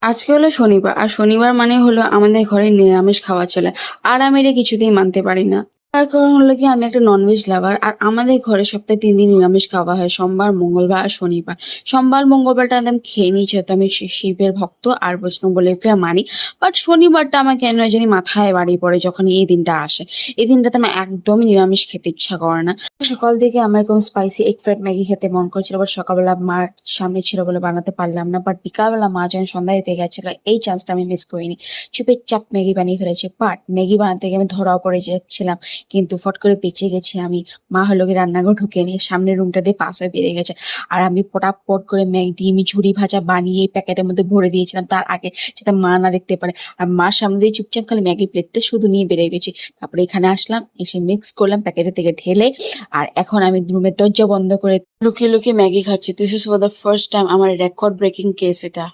আজকে হলো শনিবার, আর শনিবার মানে হলো আমাদের ঘরে নিরামিষ খাওয়া চলে। আর আমি এটা কিছুতেই মানতে পারি না। তার কারণ হলো কি, আমি একটা ননভেজ লাভার, আর আমাদের ঘরে সপ্তাহে 3 দিন নিরামিষ খাওয়া হয়: সোমবার, মঙ্গলবার আর শনিবার। সোমবার মঙ্গলবারটা একদম খেয়ে নিই, যেহেতু আমি শিবের ভক্ত আর বৈষ্ণব বলে মানি। বাট শনিবারটা আমার কেন জানি মাথায় বাড়ি পড়ে যখন এই দিনটা আসে। এই দিনটাতে আমার একদমই নিরামিষ খেতে ইচ্ছা করে না। সকাল থেকে আমার এরকম স্পাইসি এগ ফ্রাইড ম্যাগি খেতে মন করছিল, বাট সকালবেলা মার সামনে ছিল বলে বানাতে পারলাম না। বাট বিকালবেলা মা যখন সন্ধ্যা দিতে গেছিল, এই চান্সটা আমি মিস করিনি। চুপে চাপ ম্যাগি বানিয়ে ফেলেছি। বাট ম্যাগি বানাতে গিয়ে আমি ধরাও পড়ে যাচ্ছিলাম, কিন্তু ফট করে বেঁচে গেছি আমি। মা হলো গিয়ে রান্নাঘর ঢুকে নিয়ে সামনের রুমটা দিয়ে পাস হয়ে বেরিয়ে গেছে। আর আমি পটাপট করে ডিম ঝুরি ভাজা বানিয়ে প্যাকেটের মধ্যে ভরে দিয়েছিলাম তার আগে, যাতে মা না দেখতে পারে। আর মার সামনে দিয়ে চুপচাপ খালি ম্যাগি প্লেটটা শুধু নিয়ে বেরিয়ে গেছি। তারপরে এখানে আসলাম, এসে মিক্স করলাম প্যাকেটের থেকে ঢেলে। আর এখন আমি রুমের দরজা বন্ধ করে লুকিয়ে লুকিয়ে ম্যাগি খাচ্ছি। This is for the first time. আমার রেকর্ড ব্রেকিং কেস এটা।